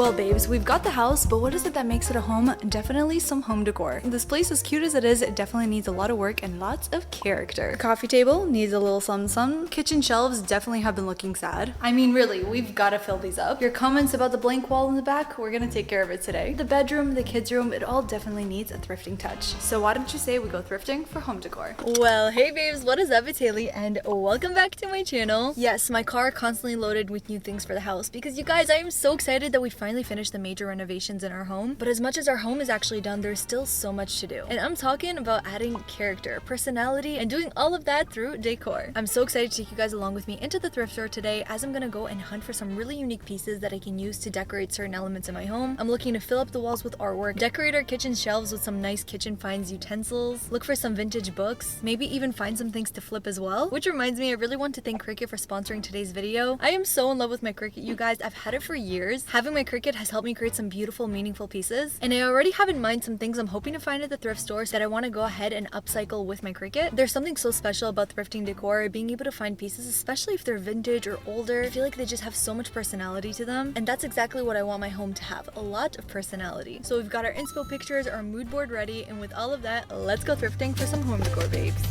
Well, babes, we've got the house, but what is it that makes it a home? Definitely some home decor. This place, as cute as it is, it definitely needs a lot of work and lots of character. Coffee table needs a little some. Kitchen shelves definitely have been looking sad. I mean, really, we've got to fill these up. Your comments about the blank wall in the back, we're gonna take care of it today. The bedroom, the kids' room, it all definitely needs a thrifting touch. So why don't you say we go thrifting for home decor? Well, hey babes, what is up? It's Haley and welcome back to my channel. Yes, my car constantly loaded with new things for the house because you guys, I am so excited that we finally finished the major renovations in our home. But as much as our home is actually done, there's still so much to do. And I'm talking about adding character, personality, and doing all of that through decor. I'm so excited to take you guys along with me into the thrift store today as I'm gonna go and hunt for some really unique pieces that I can use to decorate certain elements in my home. I'm looking to fill up the walls with artwork, decorate our kitchen shelves with some nice kitchen finds utensils, look for some vintage books, maybe even find some things to flip as well. Which reminds me, I really want to thank Cricut for sponsoring today's video. I am so in love with my Cricut, you guys. I've had it for years. Having my Cricut has helped me create some beautiful, meaningful pieces. And I already have in mind some things I'm hoping to find at the thrift stores that I want to go ahead and upcycle with my Cricut. There's something so special about thrifting decor, being able to find pieces, especially if they're vintage or older. I feel like they just have so much personality to them. And that's exactly what I want my home to have, a lot of personality. So we've got our inspo pictures, our mood board ready, and with all of that, let's go thrifting for some home decor, babes.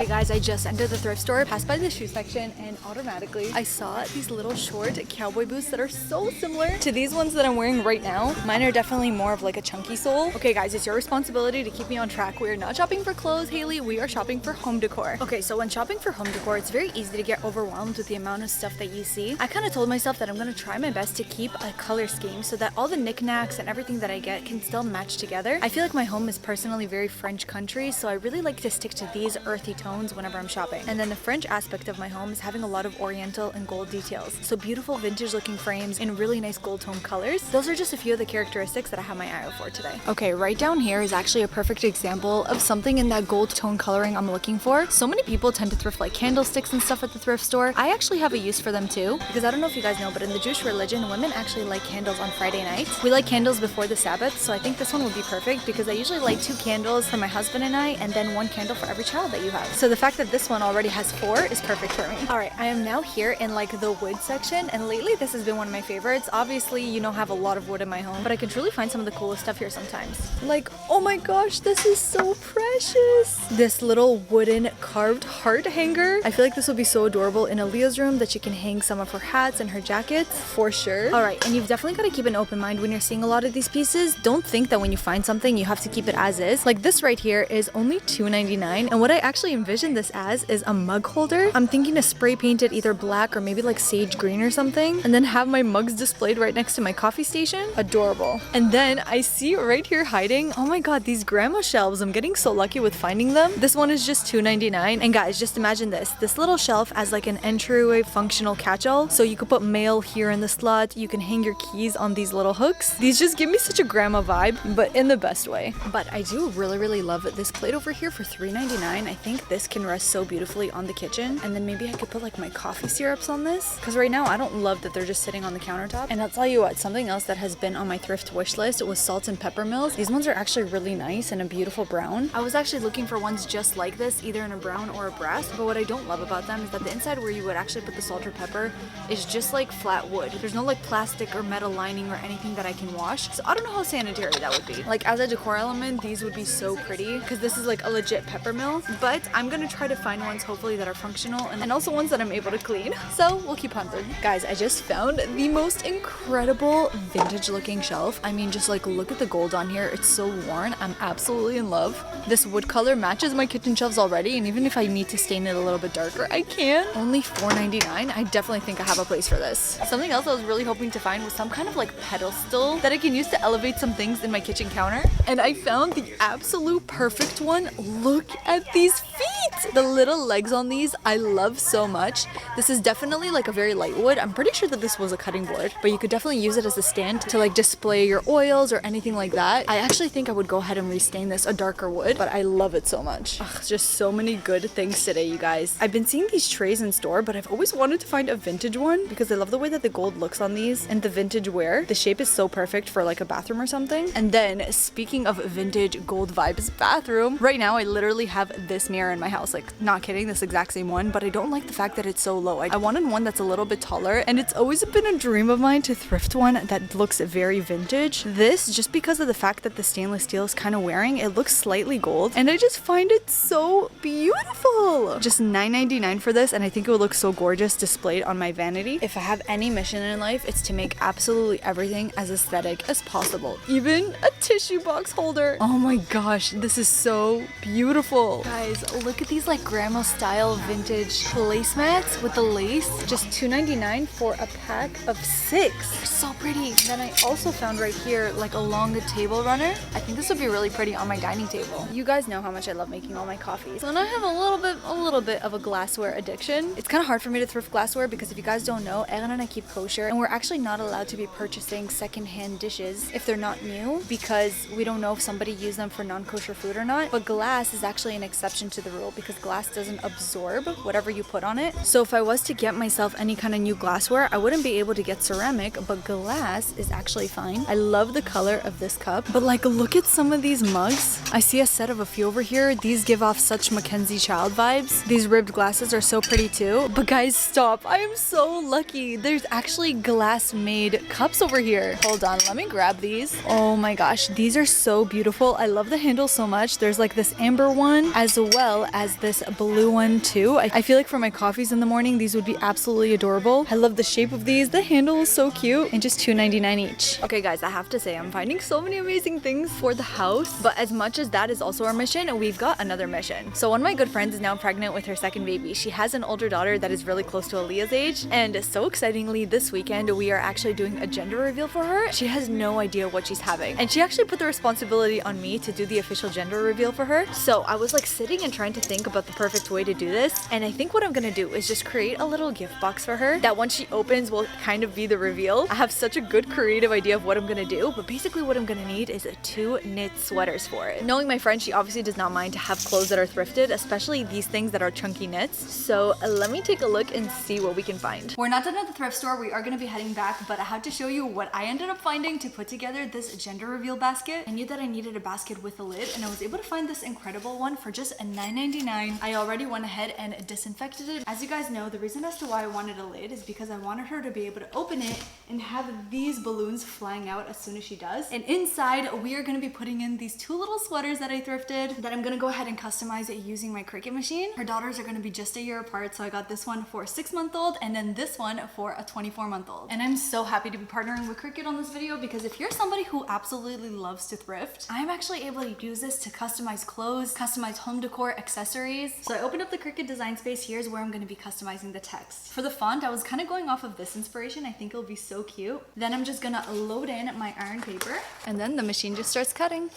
Okay guys, I just entered the thrift store, passed by the shoe section, and automatically I saw these little short cowboy boots that are so similar to these ones that I'm wearing right now. Mine are definitely more of like a chunky sole. Okay guys, it's your responsibility to keep me on track. We are not shopping for clothes, Haley. We are shopping for home decor. Okay, so when shopping for home decor, it's very easy to get overwhelmed with the amount of stuff that you see. I kind of told myself that I'm going to try my best to keep a color scheme so that all the knickknacks and everything that I get can still match together. I feel like my home is personally very French country, so I really like to stick to these earthy tones whenever I'm shopping. And then the French aspect of my home is having a lot of oriental and gold details. So beautiful vintage looking frames in really nice gold tone colors. Those are just a few of the characteristics that I have my eye out for today. Okay, right down here is actually a perfect example of something in that gold tone coloring I'm looking for. So many people tend to thrift like candlesticks and stuff at the thrift store. I actually have a use for them too, because I don't know if you guys know, but in the Jewish religion, women actually light candles on Friday nights. We light candles before the Sabbath, so I think this one would be perfect because I usually light 2 candles for my husband and I, and then 1 candle for every child that you have. So the fact that this one already has 4 is perfect for me. Alright, I am now here in like the wood section, and lately this has been one of my favorites. Obviously, you know, I have a lot of wood in my home, but I can truly find some of the coolest stuff here sometimes. Like, oh my gosh, this is so precious! This little wooden carved heart hanger. I feel like this would be so adorable in Aaliyah's room, that she can hang some of her hats and her jackets, for sure. Alright, and you've definitely got to keep an open mind when you're seeing a lot of these pieces. Don't think that when you find something, you have to keep it as is. Like this right here is only $2.99, and what I actually envisioned this as is a mug holder. I'm thinking to spray paint it either black or maybe like sage green or something, and then have my mugs displayed right next to my coffee station. Adorable. And then I see right here hiding, oh my god, these grandma shelves. I'm getting so lucky with finding them. This one is just $2.99, and guys, just imagine this little shelf as like an entryway functional catch-all. So you could put mail here in the slot, you can hang your keys on these little hooks. These just give me such a grandma vibe, but in the best way. But I do really love this plate over here for $3.99. I think this can rest so beautifully on the kitchen, and then maybe I could put like my coffee syrups on this, because right now I don't love that they're just sitting on the countertop. And I'll tell you what, something else that has been on my thrift wish list was salt and pepper mills. These ones are actually really nice and a beautiful brown. I was actually looking for ones just like this, either in a brown or a brass, but what I don't love about them is that the inside where you would actually put the salt or pepper is just like flat wood. There's no like plastic or metal lining or anything that I can wash, so I don't know how sanitary that would be. Like as a decor element, these would be so pretty because this is like a legit pepper mill, but I'm gonna try to find ones hopefully that are functional and also ones that I'm able to clean. So we'll keep hunting. Guys, I just found the most incredible vintage looking shelf. I mean, just like look at the gold on here. It's so worn. I'm absolutely in love. This wood color matches my kitchen shelves already, and even if I need to stain it a little bit darker, I can. Only $4.99. I definitely think I have a place for this. Something else I was really hoping to find was some kind of like pedestal that I can use to elevate some things in my kitchen counter, and I found the absolute perfect one. Look at these feet. sweet. The little legs on these I love so much. This is definitely like a very light wood. I'm pretty sure that this was a cutting board, but you could definitely use it as a stand to like display your oils or anything like that. I actually think I would go ahead and restain this a darker wood, but I love it so much. Ugh, just so many good things today, you guys. I've been seeing these trays in store, but I've always wanted to find a vintage one because I love the way that the gold looks on these and the vintage wear. The shape is so perfect for like a bathroom or something. And then speaking of vintage gold vibes bathroom, right now I literally have this mirror in my house. Like, not kidding, this exact same one, but I don't like the fact that it's so low. I wanted one that's a little bit taller, and it's always been a dream of mine to thrift one that looks very vintage. This, just because of the fact that the stainless steel is kind of wearing, it looks slightly gold, and I just find it so beautiful. Just $9.99 for this, and I think it would look so gorgeous displayed on my vanity. If I have any mission in life, it's to make absolutely everything as aesthetic as possible, even a tissue box holder. Oh my gosh, this is so beautiful. Guys, look at these like grandma style vintage placemats with the lace. Just $2.99 for a pack of 6. They're so pretty. Then I also found right here like a long table runner. I think this would be really pretty on my dining table. You guys know how much I love making all my coffees. So, and I have a little bit of a glassware addiction. It's kind of hard for me to thrift glassware because if you guys don't know, Erin and I keep kosher, and we're actually not allowed to be purchasing secondhand dishes if they're not new because we don't know if somebody used them for non-kosher food or not. But glass is actually an exception to the rule because glass doesn't absorb whatever you put on it. So if I was to get myself any kind of new glassware, I wouldn't be able to get ceramic, but glass is actually fine. I love the color of this cup, but like look at some of these mugs. I see a set of a few over here. These give off such Mackenzie Child vibes. These ribbed glasses are so pretty too. But guys, stop. I am so lucky. There's actually glass made cups over here. Hold on, let me grab these. Oh my gosh, these are so beautiful. I love the handle so much. There's like this amber one as well as this blue one too. I feel like for my coffees in the morning, these would be absolutely adorable. I love the shape of these. The handle is so cute, and just $2.99 each. Okay guys, I have to say I'm finding so many amazing things for the house, but as much as that is also our mission, we've got another mission. So one of my good friends is now pregnant with her second baby. She has an older daughter that is really close to Aaliyah's age, and so excitingly this weekend we are actually doing a gender reveal for her. She has no idea what she's having, and she actually put the responsibility on me to do the official gender reveal for her. So I was like sitting and trying to think about the perfect way to do this, and I think what I'm gonna do is just create a little gift box for her that once she opens will kind of be the reveal. I have such a good creative idea of what I'm gonna do, but basically what I'm gonna need is 2 knit sweaters for it. Knowing my friend, she obviously does not mind to have clothes that are thrifted, especially these things that are chunky knits. So let me take a look and see what we can find. We're not done at the thrift store. We are gonna be heading back, but I had to show you what I ended up finding to put together this gender reveal basket. I knew that I needed a basket with a lid, and I was able to find this incredible one for just $9.99. I already went ahead and disinfected it. As you guys know, the reason as to why I wanted a lid is because I wanted her to be able to open it and have these balloons flying out as soon as she does. And inside, we are gonna be putting in these 2 little sweaters that I thrifted that I'm gonna go ahead and customize it using my Cricut machine. Her daughters are gonna be just a year apart, so I got this one for a 6-month-old and then this one for a 24-month-old. And I'm so happy to be partnering with Cricut on this video because if you're somebody who absolutely loves to thrift, I'm actually able to use this to customize clothes, customize home decor, accessories. So I opened up the Cricut design space. Here's where I'm gonna be customizing the text. For the font, I was kind of going off of this inspiration. I think it'll be so cute. Then I'm just gonna load in my iron paper, and then the machine just starts cutting.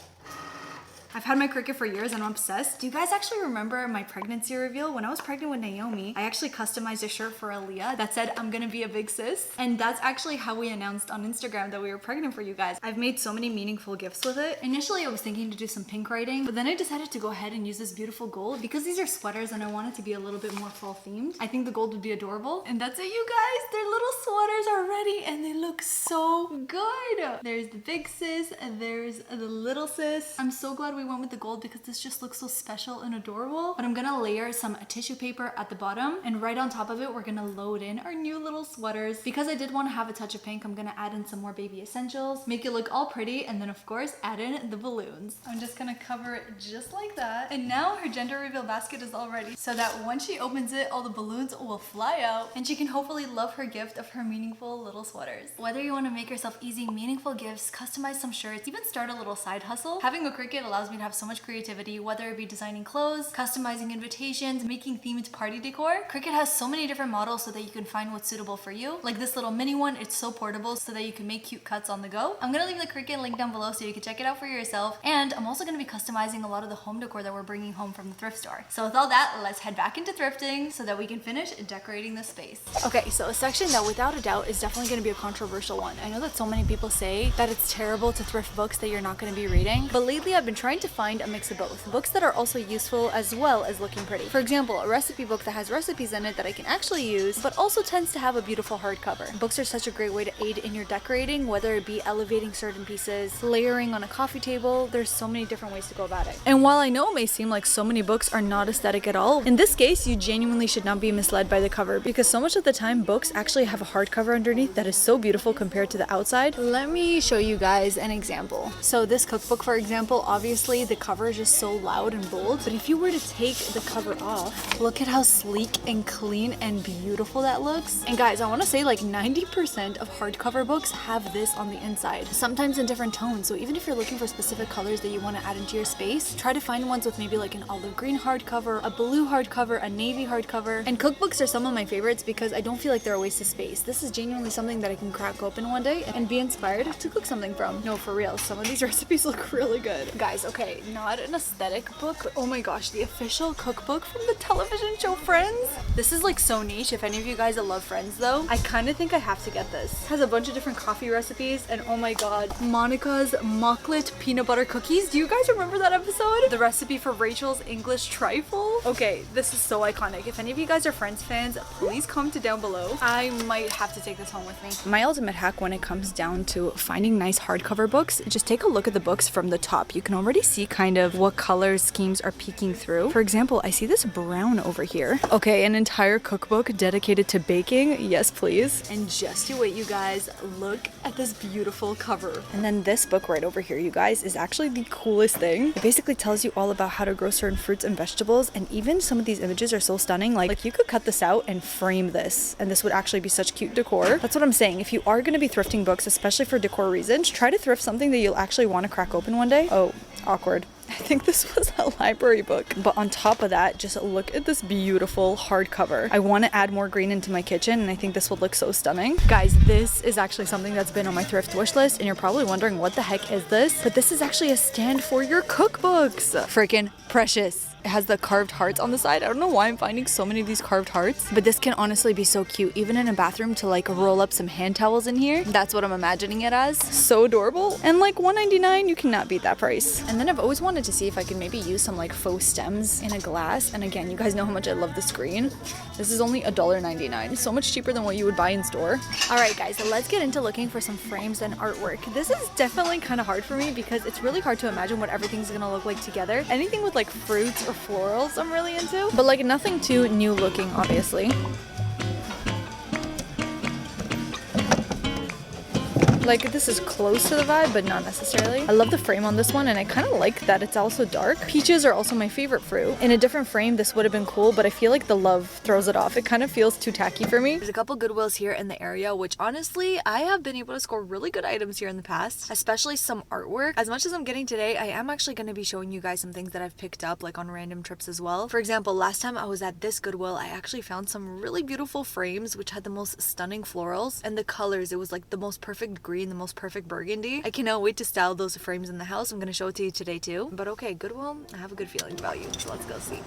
I've had my Cricut for years and I'm obsessed. Do you guys actually remember my pregnancy reveal? When I was pregnant with Naomi, I actually customized a shirt for Aaliyah that said, "I'm gonna be a big sis." And that's actually how we announced on Instagram that we were pregnant for you guys. I've made so many meaningful gifts with it. Initially, I was thinking to do some pink writing, but then I decided to go ahead and use this beautiful gold because these are sweaters and I want it to be a little bit more fall themed. I think the gold would be adorable. And that's it, you guys. Their little sweaters are ready and they look so good. There's the big sis and there's the little sis. I'm so glad we went with the gold because this just looks so special and adorable. But I'm gonna layer some tissue paper at the bottom, and right on top of it we're gonna load in our new little sweaters. Because I did want to have a touch of pink, I'm gonna add in some more baby essentials, make it look all pretty, and then of course add in the balloons. I'm just gonna cover it just like that, and now her gender reveal basket is all ready so that when she opens it, all the balloons will fly out and she can hopefully love her gift of her meaningful little sweaters. Whether you want to make yourself easy meaningful gifts, customize some shirts, even start a little side hustle, having a Cricut allows me me to have so much creativity, whether it be designing clothes, customizing invitations, making themed party decor. Cricut has so many different models so that you can find what's suitable for you. Like this little mini one, it's so portable so that you can make cute cuts on the go. I'm gonna leave the Cricut link down below so you can check it out for yourself. And I'm also gonna be customizing a lot of the home decor that we're bringing home from the thrift store. So with all that, let's head back into thrifting so that we can finish decorating the space. Okay, so a section that without a doubt is definitely gonna be a controversial one. I know that so many people say that it's terrible to thrift books that you're not gonna be reading, but lately I've been trying to find a mix of both. Books that are also useful as well as looking pretty. For example, a recipe book that has recipes in it that I can actually use, but also tends to have a beautiful hardcover. Books are such a great way to aid in your decorating, whether it be elevating certain pieces, layering on a coffee table. There's so many different ways to go about it. And while I know it may seem like so many books are not aesthetic at all, in this case, you genuinely should not be misled by the cover, because so much of the time books actually have a hardcover underneath that is so beautiful compared to the outside. Let me show you guys an example. So this cookbook, for example, obviously the cover is just so loud and bold, but if you were to take the cover off, look at how sleek and clean and beautiful that looks. And guys, I want to say like 90% of hardcover books have this on the inside, sometimes in different tones. So even if you're looking for specific colors that you want to add into your space, try to find ones with maybe like an olive green hardcover, a blue hardcover, a navy hardcover. And cookbooks are some of my favorites because I don't feel like they're a waste of space. This is genuinely something that I can crack open one day and be inspired to cook something from. No, for real, some of these recipes look really good. Guys, okay, not an aesthetic book, but oh my gosh, the official cookbook from the television show Friends. This is like so niche. If any of you guys that love Friends though, I kind of think I have to get this. It has a bunch of different coffee recipes, and oh my god, Monica's mocklet peanut butter cookies. Do you guys remember that episode? The recipe for Rachel's English trifle? Okay, this is so iconic. If any of you guys are Friends fans, please comment down below. I might have to take this home with me. My ultimate hack when it comes down to finding nice hardcover books, just take a look at the books from the top. You can already see kind of what colors schemes are peeking through. For example, I see this brown over here. Okay, an entire cookbook dedicated to baking. Yes, please. And just you wait, you guys. Look at this beautiful cover. And then this book right over here, you guys, is actually the coolest thing. It basically tells you all about how to grow certain fruits and vegetables, and even some of these images are so stunning. Like you could cut this out and frame this, and this would actually be such cute decor. That's what I'm saying. If you are going to be thrifting books, especially for decor reasons, try to thrift something that you'll actually want to crack open one day. Oh, awkward. I think this was a library book. But on top of that, just look at this beautiful hardcover. I want to add more green into my kitchen, and I think this would look so stunning. Guys, this is actually something that's been on my thrift wish list, and you're probably wondering what the heck is this? But this is actually a stand for your cookbooks. Freaking precious. It has the carved hearts on the side. I don't know why I'm finding so many of these carved hearts, but this can honestly be so cute, even in a bathroom, to like roll up some hand towels in here. That's what I'm imagining it as. So adorable. And like $1.99, you cannot beat that price. And then I've always wanted to see if I could maybe use some like faux stems in a glass. And again, you guys know how much I love the screen. This is only $1.99. So much cheaper than what you would buy in store. All right, guys, so let's get into looking for some frames and artwork. This is definitely kind of hard for me because it's really hard to imagine what everything's gonna look like together. Anything with like fruits or florals I'm really into, but like nothing too new looking, obviously. Like this is close to the vibe, but not necessarily. I love the frame on this one, and I kind of like that it's also dark. Peaches are also my favorite fruit. In a different frame, this would have been cool, but I feel like the love throws it off. It kind of feels too tacky for me. There's a couple Goodwills here in the area, which honestly, I have been able to score really good items here in the past, especially some artwork. As much as I'm getting today, I am actually going to be showing you guys some things that I've picked up like on random trips as well. For example, last time I was at this Goodwill, I actually found some really beautiful frames which had the most stunning florals, and the colors, it was like the most perfect green, the most perfect burgundy. I cannot wait to style those frames in the house. I'm gonna show it to you today too. But okay, Goodwill, I have a good feeling about you, so let's go see.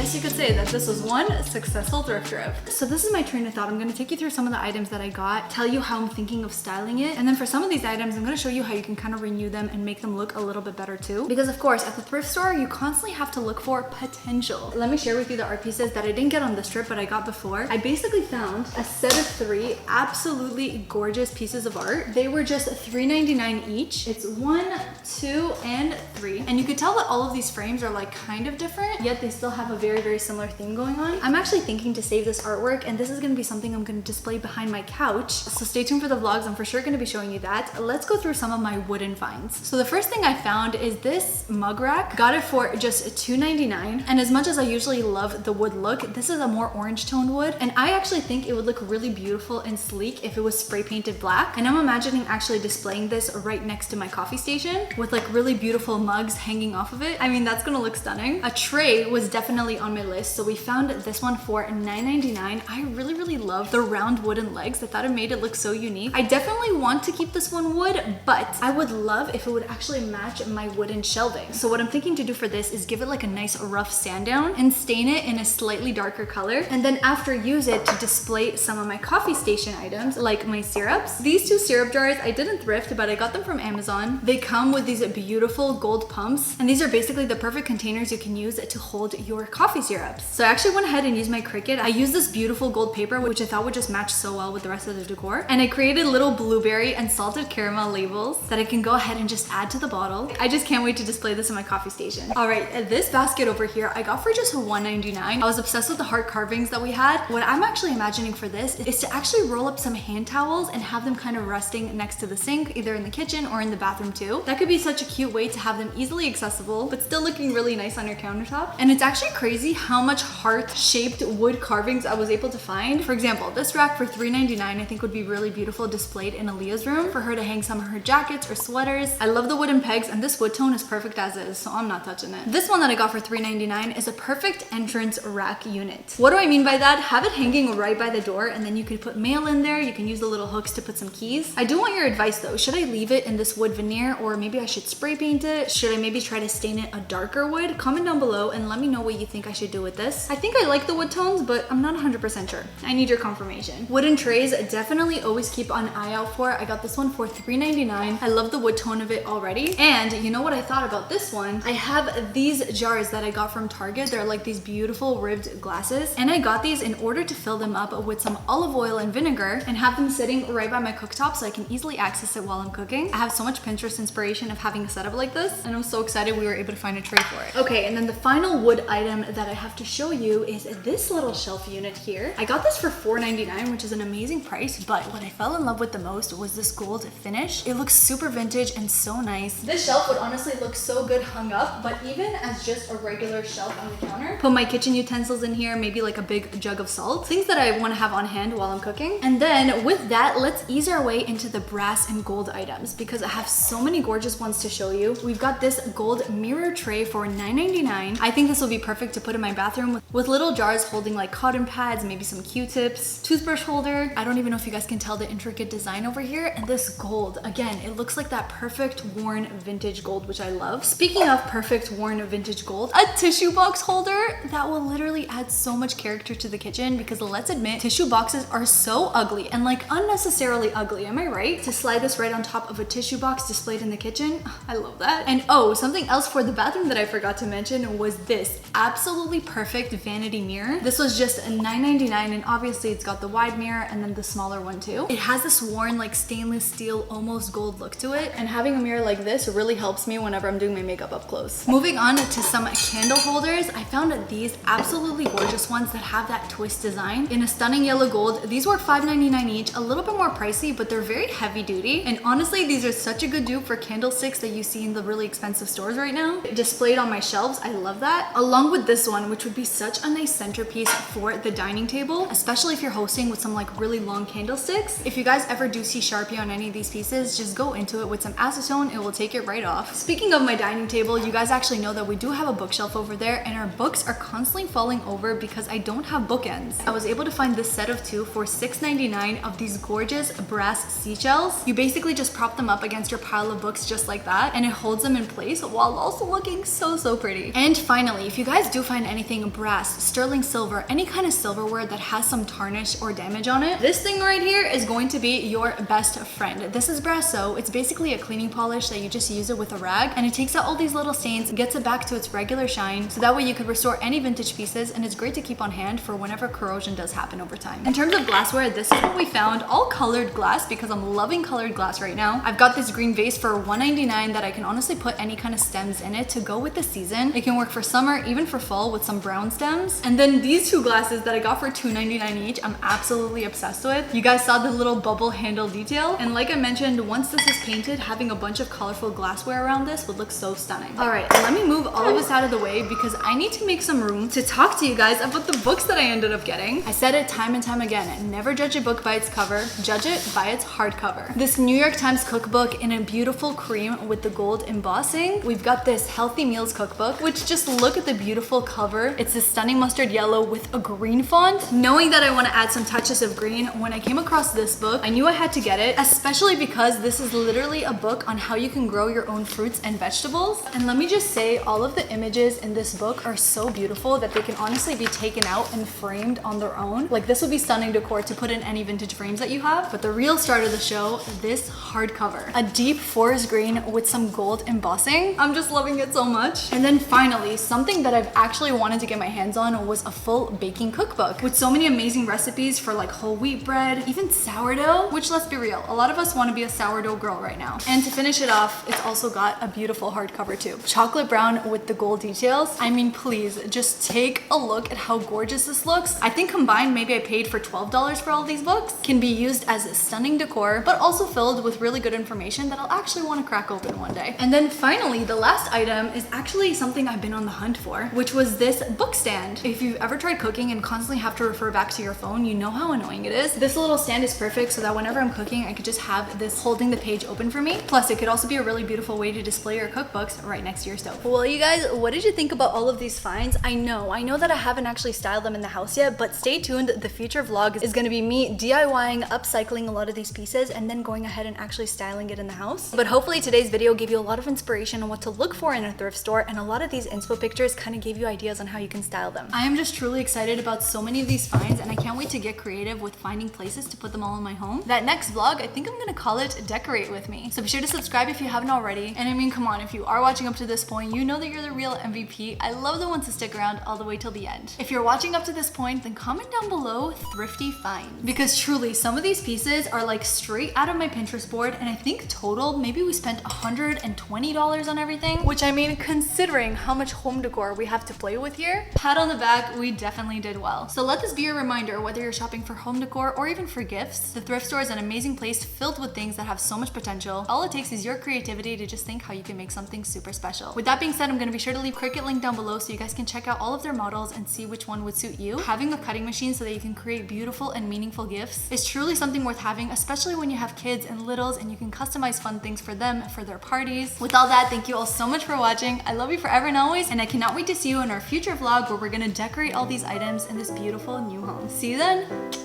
guess you could say that this was one successful thrift trip. So this is my train of thought. I'm gonna take you through some of the items that I got, tell you how I'm thinking of styling it, and then for some of these items, I'm gonna show you how you can kind of renew them and make them look a little bit better too. Because of course, at the thrift store, you constantly have to look for potential. Let me share with you the art pieces that I didn't get on this trip, but I got before. I basically found a set of 3 absolutely gorgeous pieces of art. They were just $3.99 each. It's 1, 2, and 3. And you could tell that all of these frames are like kind of different, yet they still have a very, very similar theme going on. I'm actually thinking to save this artwork, and this is gonna be something I'm gonna display behind my couch. So stay tuned for the vlogs. I'm for sure gonna be showing you that. Let's go through some of my wooden finds. So the first thing I found is this mug rack. Got it for just $2.99. And as much as I usually love the wood look, this is a more orange toned wood. And I actually think it would look really beautiful and sleek if it was spray painted black. And I'm imagining actually displaying this right next to my coffee station with like really beautiful mugs hanging off of it. I mean, that's gonna look stunning. A tray was definitely on my list. So we found this one for $9.99. I really, really love the round wooden legs. I thought it made it look so unique. I definitely want to keep this one wood, but I would love if it would actually match my wooden shelving. So what I'm thinking to do for this is give it like a nice rough sand down and stain it in a slightly darker color. And then after use it to display some of my coffee station items, like my syrups. These 2 syrup jars, I didn't thrift, but I got them from Amazon. They come with these beautiful gold pumps. And these are basically the perfect containers you can use to hold your coffee syrups. So I actually went ahead and used my Cricut. I used this beautiful gold paper, which I thought would just match so well with the rest of the decor. And I created little blueberry and salted caramel labels that I can go ahead and just add to the bottle. I just can't wait to display this in my coffee station. All right, this basket over here, I got for just $1.99. I was obsessed with the heart carvings that we had. What I'm actually imagining for this is to actually roll up some hand towels and have them kind of resting next to the sink, either in the kitchen or in the bathroom too. That could be such a cute way to have them easily accessible, but still looking really nice on your countertop. And it's actually crazy how much heart-shaped wood carvings I was able to find. For example, this rack for $3.99 I think would be really beautiful displayed in Aaliyah's room for her to hang some of her jackets or sweaters. I love the wooden pegs, and this wood tone is perfect as is, so I'm not touching it. This one that I got for $3.99 is a perfect entrance rack unit. What do I mean by that? Have it hanging right by the door, and then you could put mail in there. You can use the little hooks to put some keys. I do want your advice though. Should I leave it in this wood veneer, or maybe I should spray paint it? Should I maybe try to stain it a darker wood? Comment down below and let me know what you think I should do with this. I think I like the wood tones, but I'm not 100% sure. I need your confirmation. Wooden trays, definitely always keep an eye out for. I got this one for $3.99. I love the wood tone of it already. And you know what I thought about this one? I have these jars that I got from Target. They're like these beautiful ribbed glasses. And I got these in order to fill them up with some olive oil and vinegar and have them sitting right by my cooktop so I can easily access it while I'm cooking. I have so much Pinterest inspiration of having a setup like this, and I'm so excited we were able to find a tray for it. Okay, and then the final wood item that I have to show you is this little shelf unit here. I got this for $4.99, which is an amazing price, but what I fell in love with the most was this gold finish. It looks super vintage and so nice. This shelf would honestly look so good hung up, but even as just a regular shelf on the counter. Put my kitchen utensils in here, maybe like a big jug of salt, things that I want to have on hand while I'm cooking. And then with that, let's ease our way into the brass and gold items because I have so many gorgeous ones to show you. We've got this gold mirror tray for $9.99. I think this will be perfect to put in my bathroom with little jars holding like cotton pads, maybe some Q-tips, toothbrush holder. I don't even know if you guys can tell the intricate design over here. And this gold, again, it looks like that perfect worn vintage gold, which I love. Speaking of perfect worn vintage gold, a tissue box holder that will literally add so much character to the kitchen because let's admit, tissue boxes are so ugly and like unnecessarily ugly. Am I right? To slide this right on top of a tissue box displayed in the kitchen. I love that. And oh, something else for the bathroom that I forgot to mention was this absolutely perfect vanity mirror. This was just $9.99, and obviously it's got the wide mirror and then the smaller one too. It has this worn like stainless steel, almost gold look to it. And having a mirror like this really helps me whenever I'm doing my makeup up close. Moving on to some candle holders, I found these absolutely gorgeous ones that have that twist design in a stunning yellow gold. These were $5.99 each, a little bit more pricey, but they're very heavy duty. And honestly, these are such a good dupe for candlesticks that you see in the really expensive stores right now. Displayed on my shelves, I love that. Along with this one, which would be such a nice centerpiece for the dining table, especially if you're hosting with some like really long candlesticks. If you guys ever do see Sharpie on any of these pieces, just go into it with some acetone, it will take it right off. Speaking of my dining table, you guys actually know that we do have a bookshelf over there, and our books are constantly falling over because I don't have bookends. I was able to find this set of 2 for $6.99 of these gorgeous brass seashells. You basically just prop them up against your pile of books just like that, and it holds them in place while also looking so pretty. And finally, if you guys do find find anything brass, sterling silver, any kind of silverware that has some tarnish or damage on it, this thing right here is going to be your best friend. This is Brasso. It's basically a cleaning polish that you just use it with a rag, and it takes out all these little stains, gets it back to its regular shine, so that way you could restore any vintage pieces, and it's great to keep on hand for whenever corrosion does happen over time. In terms of glassware, this is what we found. All colored glass, because I'm loving colored glass right now. I've got this green vase for $1.99 that I can honestly put any kind of stems in it to go with the season. It can work for summer, even for fall with some brown stems. And then these two glasses that I got for $2.99 each, I'm absolutely obsessed with. You guys saw the little bubble handle detail. And like I mentioned, once this is painted, having a bunch of colorful glassware around this would look so stunning. All right, let me move all of this out of the way because I need to make some room to talk to you guys about the books that I ended up getting. I said it time and time again, never judge a book by its cover, judge it by its hardcover. This New York Times cookbook in a beautiful cream with the gold embossing. We've got this Healthy Meals cookbook, which just look at the beautiful cover. It's a stunning mustard yellow with a green font. Knowing that I want to add some touches of green, when I came across this book, I knew I had to get it, especially because this is literally a book on how you can grow your own fruits and vegetables. And let me just say, all of the images in this book are so beautiful that they can honestly be taken out and framed on their own. Like, this would be stunning decor to put in any vintage frames that you have. But the real star of the show, this hardcover. A deep forest green with some gold embossing. I'm just loving it so much. And then finally, something that I've actually wanted to get my hands on was a full baking cookbook with so many amazing recipes for like whole wheat bread, even sourdough, which, let's be real, a lot of us want to be a sourdough girl right now. And to finish it off, it's also got a beautiful hardcover too. Chocolate brown with the gold details. I mean, please just take a look at how gorgeous this looks. I think combined, maybe I paid for $12 for all these books. Can be used as stunning decor, but also filled with really good information that I'll actually want to crack open one day. And then finally, the last item is actually something I've been on the hunt for, which was this book stand. If you've ever tried cooking and constantly have to refer back to your phone, you know how annoying it is. This little stand is perfect so that whenever I'm cooking, I could just have this holding the page open for me. Plus, it could also be a really beautiful way to display your cookbooks right next to your stove. Well, you guys, what did you think about all of these finds? I know that I haven't actually styled them in the house yet, but stay tuned. The future vlog is going to be me DIYing, upcycling a lot of these pieces, and then going ahead and actually styling it in the house. But hopefully today's video gave you a lot of inspiration on what to look for in a thrift store, and a lot of these inspo pictures kind of gave you ideas on how you can style them. I am just truly excited about so many of these finds, and I can't wait to get creative with finding places to put them all in my home. That next vlog, I think I'm gonna call it Decorate With Me. So be sure to subscribe if you haven't already. And I mean, come on, if you are watching up to this point, you know that you're the real MVP. I love the ones that stick around all the way till the end. If you're watching up to this point, then comment down below thrifty finds. Because truly, some of these pieces are like straight out of my Pinterest board, and I think total, maybe we spent $120 on everything, which, I mean, considering how much home decor we have to play with here, pat on the back, we definitely did well. So let this be a reminder, whether you're shopping for home decor or even for gifts, the thrift store is an amazing place filled with things that have so much potential. All it takes is your creativity to just think how you can make something super special. With that being said, I'm gonna be sure to leave Cricut link down below so you guys can check out all of their models and see which one would suit you. Having a cutting machine so that you can create beautiful and meaningful gifts is truly something worth having, especially when you have kids and littles and you can customize fun things for them for their parties. With all that, thank you all so much for watching. I love you forever and always, and I cannot wait to see you in our future vlog where we're gonna decorate all these items in this beautiful new home. See you then.